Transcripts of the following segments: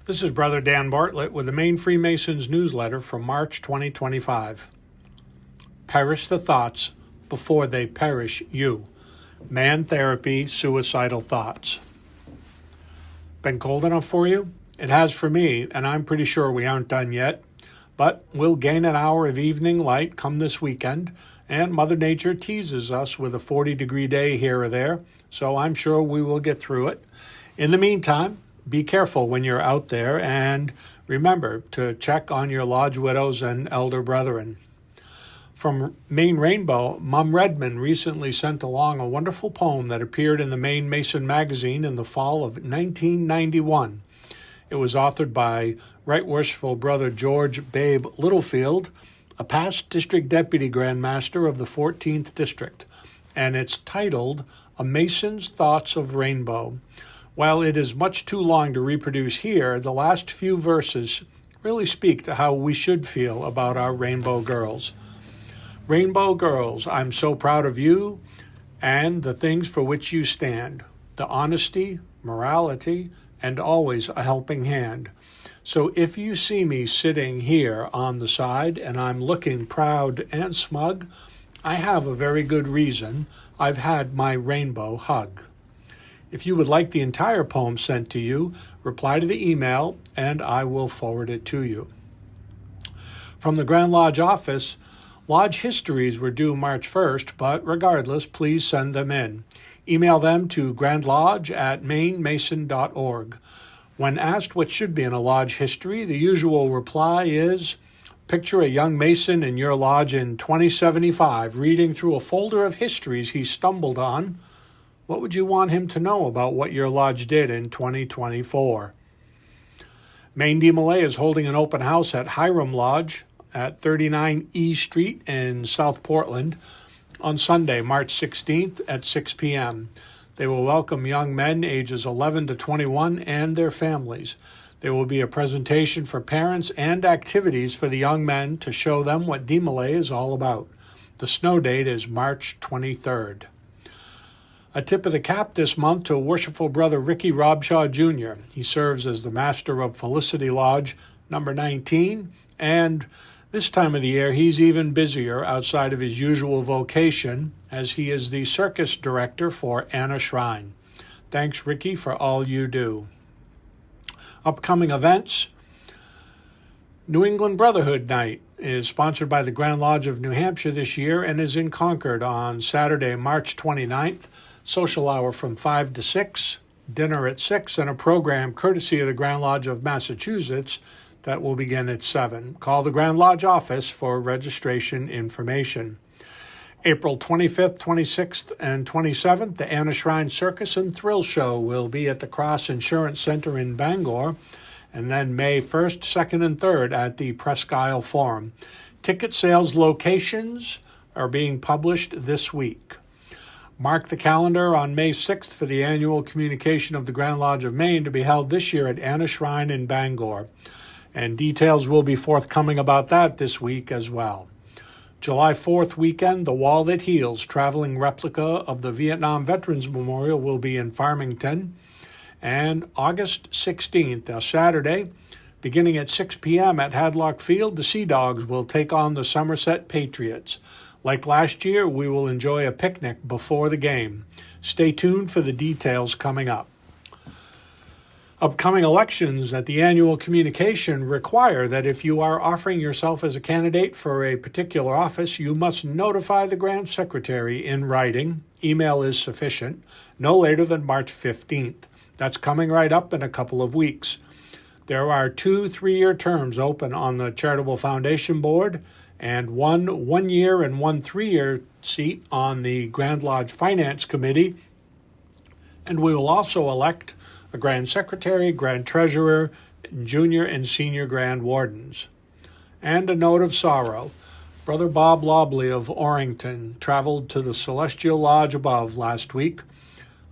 This is Brother Dan Bartlett with the Maine Freemasons newsletter from March 2025. Perish the thoughts before they perish you. Man Therapy, Suicidal Thoughts. Been cold enough for you? It has for me, and I'm pretty sure we aren't done yet. But we'll gain an hour of evening light come this weekend, and Mother Nature teases us with a 40-degree day here or there, so I'm sure we will get through it. In the meantime, be careful when you're out there, and remember to check on your lodge widows and elder brethren. From Maine Rainbow, Mum Redmond recently sent along a wonderful poem that appeared in the Maine Mason magazine in the fall of 1991. It was authored by Right Worshipful Brother George Babe Littlefield, a past District Deputy Grand Master of the 14th District, and it's titled A Mason's Thoughts of Rainbow. While it is much too long to reproduce here, the last few verses really speak to how we should feel about our rainbow girls. Rainbow girls, I'm so proud of you and the things for which you stand, the honesty, morality, and always a helping hand. So if you see me sitting here on the side and I'm looking proud and smug, I have a very good reason. I've had my rainbow hug. If you would like the entire poem sent to you, reply to the email and I will forward it to you. From the Grand Lodge office, Lodge histories were due March 1st, but regardless, please send them in. Email them to grandlodge@mainemason.org. When asked what should be in a lodge history, the usual reply is, picture a young Mason in your lodge in 2075 reading through a folder of histories he stumbled on. What would you want him to know about what your lodge did in 2024? Maine DeMolay is holding an open house at Hiram Lodge at 39 E Street in South Portland on Sunday, March 16th at 6 p.m. They will welcome young men ages 11 to 21 and their families. There will be a presentation for parents and activities for the young men to show them what DeMolay is all about. The snow date is March 23rd. A tip of the cap this month to Worshipful Brother Ricky Robshaw Jr. He serves as the Master of Felicity Lodge, number 19, and this time of the year he's even busier outside of his usual vocation as he is the circus director for Anna Shrine. Thanks, Ricky, for all you do. Upcoming events. New England Brotherhood Night is sponsored by the Grand Lodge of New Hampshire this year and is in Concord on Saturday, March 29th. Social hour from 5 to 6, dinner at 6, and a program courtesy of the Grand Lodge of Massachusetts that will begin at 7. Call the Grand Lodge office for registration information. April 25th, 26th, and 27th, the Anna Shrine Circus and Thrill Show will be at the Cross Insurance Center in Bangor, and then May 1st, 2nd, and 3rd at the Presque Isle Forum. Ticket sales locations are being published this week. Mark the calendar on May 6th for the annual communication of the Grand Lodge of Maine to be held this year at Anna Shrine in Bangor. And details will be forthcoming about that this week as well. July 4th weekend, the Wall That Heals traveling replica of the Vietnam Veterans Memorial will be in Farmington. And August 16th, a Saturday, beginning at 6 p.m. at Hadlock Field, the Sea Dogs will take on the Somerset Patriots. Like last year, we will enjoy a picnic before the game. Stay tuned for the details coming up. Upcoming elections at the annual communication require that if you are offering yourself as a candidate for a particular office, you must notify the Grand Secretary in writing. Email is sufficient, no later than March 15th. That's coming right up in a couple of weeks. There are 2 3-year terms open on the Charitable Foundation Board, and one 1-year and one 3-year seat on the Grand Lodge Finance Committee. And we will also elect a Grand Secretary, Grand Treasurer, Junior and Senior Grand Wardens. And a note of sorrow. Brother Bob Lobley of Orrington traveled to the Celestial Lodge above last week.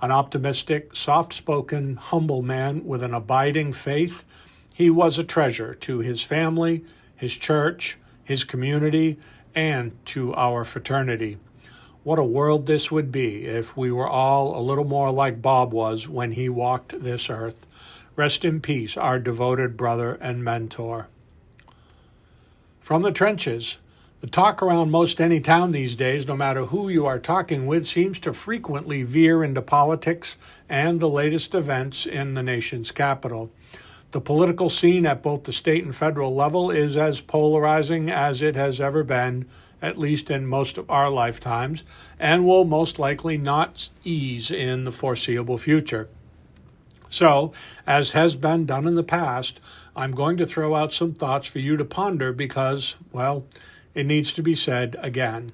An optimistic, soft-spoken, humble man with an abiding faith, he was a treasure to his family, his church, his community, and to our fraternity. What a world this would be if we were all a little more like Bob was when he walked this earth. Rest in peace, our devoted brother and mentor. From the trenches, the talk around most any town these days, no matter who you are talking with, seems to frequently veer into politics and the latest events in the nation's capital. The political scene at both the state and federal level is as polarizing as it has ever been, at least in most of our lifetimes, and will most likely not ease in the foreseeable future. So, as has been done in the past, I'm going to throw out some thoughts for you to ponder because, well, it needs to be said again.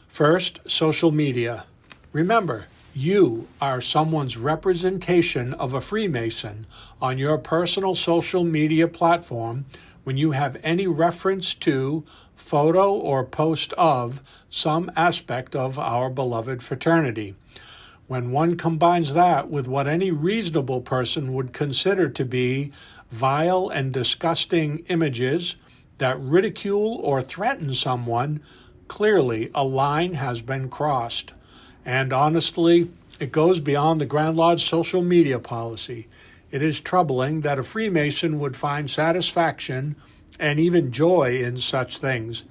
First, social media. Remember, you are someone's representation of a Freemason on your personal social media platform when you have any reference to, photo, or post of some aspect of our beloved fraternity. When one combines that with what any reasonable person would consider to be vile and disgusting images that ridicule or threaten someone, clearly a line has been crossed. And honestly, it goes beyond the Grand Lodge social media policy. It is troubling that a Freemason would find satisfaction and even joy in such things.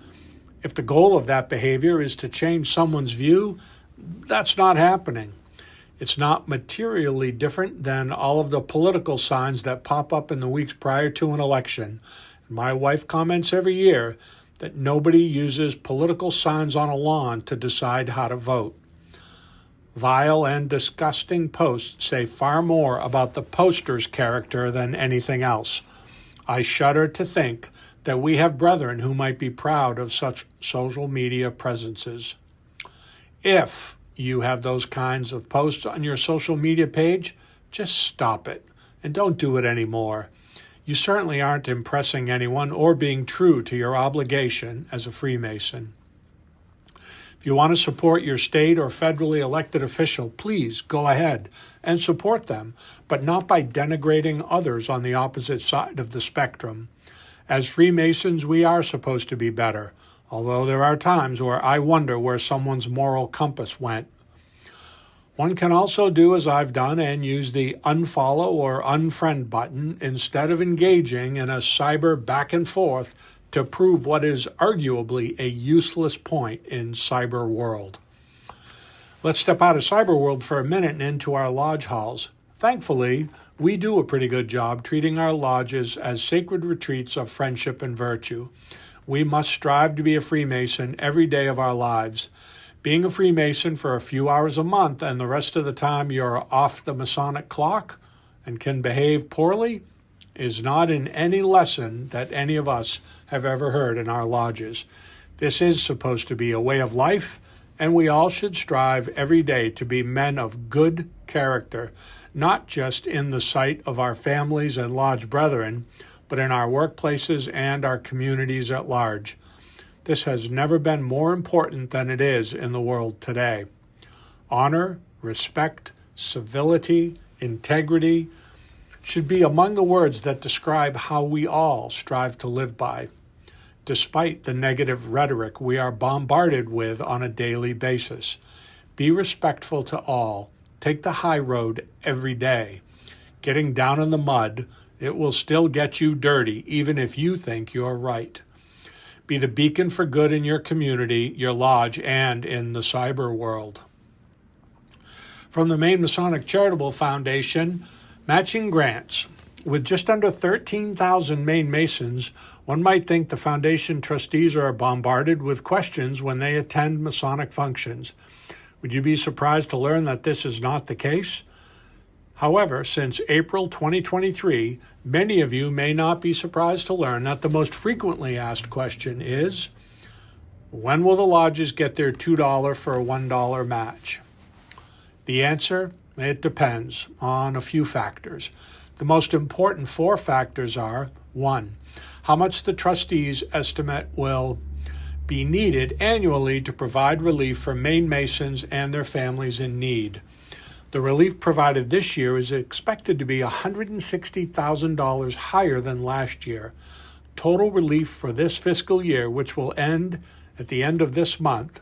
If the goal of that behavior is to change someone's view, that's not happening. It's not materially different than all of the political signs that pop up in the weeks prior to an election. My wife comments every year that nobody uses political signs on a lawn to decide how to vote. Vile and disgusting posts say far more about the poster's character than anything else. I shudder to think that we have brethren who might be proud of such social media presences. If you have those kinds of posts on your social media page, just stop it and don't do it anymore. You certainly aren't impressing anyone or being true to your obligation as a Freemason. If you want to support your state or federally elected official, please go ahead and support them, but not by denigrating others on the opposite side of the spectrum. As Freemasons, we are supposed to be better, although there are times where I wonder where someone's moral compass went. One can also do as I've done and use the unfollow or unfriend button instead of engaging in a cyber back and forth to prove what is arguably a useless point in cyber world. Let's step out of cyber world for a minute and into our lodge halls. Thankfully, we do a pretty good job treating our lodges as sacred retreats of friendship and virtue. We must strive to be a Freemason every day of our lives. Being a Freemason for a few hours a month and the rest of the time you're off the Masonic clock and can behave poorly is not in any lesson that any of us have ever heard in our lodges. This is supposed to be a way of life, and we all should strive every day to be men of good character, not just in the sight of our families and lodge brethren, but in our workplaces and our communities at large. This has never been more important than it is in the world today. Honor, respect, civility, integrity should be among the words that describe how we all strive to live by, despite the negative rhetoric we are bombarded with on a daily basis. Be respectful to all. Take the high road every day. Getting down in the mud, it will still get you dirty, even if you think you're right. Be the beacon for good in your community, your lodge, and in the cyber world. From the Maine Masonic Charitable Foundation, matching grants. With just under 13,000 Maine Masons, one might think the foundation trustees are bombarded with questions when they attend Masonic functions. Would you be surprised to learn that this is not the case? However, since April 2023, many of you may not be surprised to learn that the most frequently asked question is, when will the lodges get their $2 for a $1 match? The answer? It depends on a few factors. The most important 4 factors are, 1, how much the trustees estimate will be needed annually to provide relief for Maine Masons and their families in need. The relief provided this year is expected to be $160,000 higher than last year. Total relief for this fiscal year, which will end at the end of this month,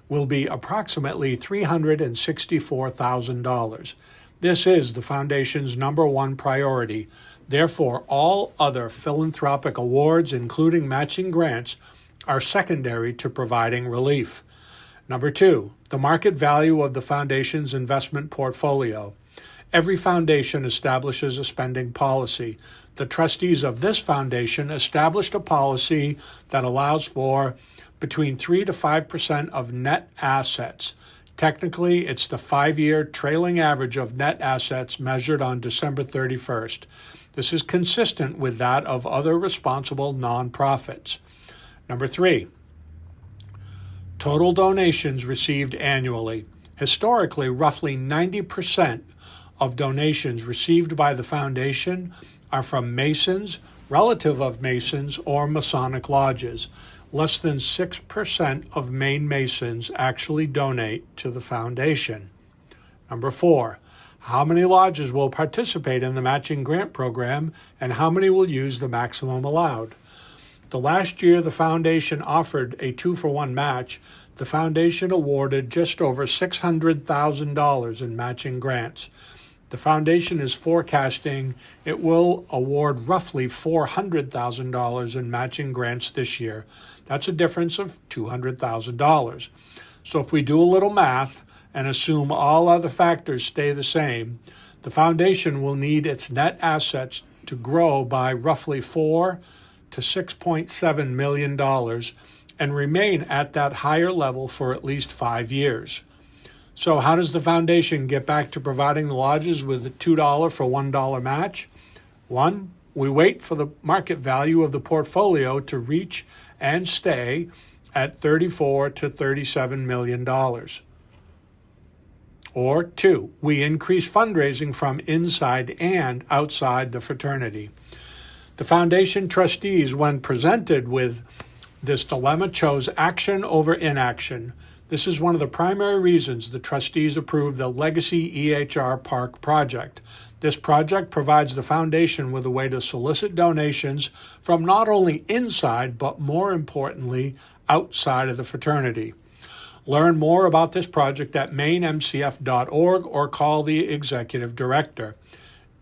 will be approximately $364,000. This is the Foundation's #1 priority. Therefore, all other philanthropic awards, including matching grants, are secondary to providing relief. #2, the market value of the Foundation's investment portfolio. Every foundation establishes a spending policy. The trustees of this foundation established a policy that allows for between 3 to 5% of net assets. Technically, it's the 5-year trailing average of net assets measured on December 31st. This is consistent with that of other responsible nonprofits. #3, total donations received annually. Historically, roughly 90% of donations received by the Foundation are from Masons, relative of Masons, or Masonic lodges. Less than 6% of Maine Masons actually donate to the Foundation. #4, how many lodges will participate in the matching grant program and how many will use the maximum allowed? The last year the Foundation offered a 2-for-1 match, the Foundation awarded just over $600,000 in matching grants. The Foundation is forecasting it will award roughly $400,000 in matching grants this year. That's a difference of $200,000. So if we do a little math and assume all other factors stay the same, the Foundation will need its net assets to grow by roughly $4 to $6.7 million and remain at that higher level for at least 5 years. So how does the Foundation get back to providing the lodges with a $2 for $1 match? 1, we wait for the market value of the portfolio to reach and stay at $34 to $37 million. Or 2, we increase fundraising from inside and outside the fraternity. The Foundation trustees, when presented with this dilemma, chose action over inaction. This is one of the primary reasons the trustees approved the Legacy EHR Park project. This project provides the Foundation with a way to solicit donations from not only inside, but more importantly, outside of the fraternity. Learn more about this project at mainemcf.org or call the executive director.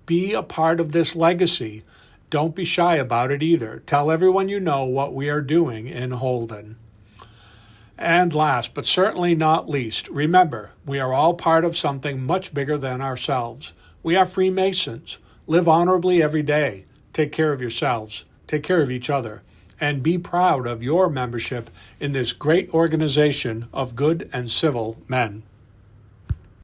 Be a part of this legacy. Don't be shy about it either. Tell everyone you know what we are doing in Holden. And last, but certainly not least, remember, we are all part of something much bigger than ourselves. We are Freemasons. Live honorably every day. Take care of yourselves. Take care of each other. And be proud of your membership in this great organization of good and civil men.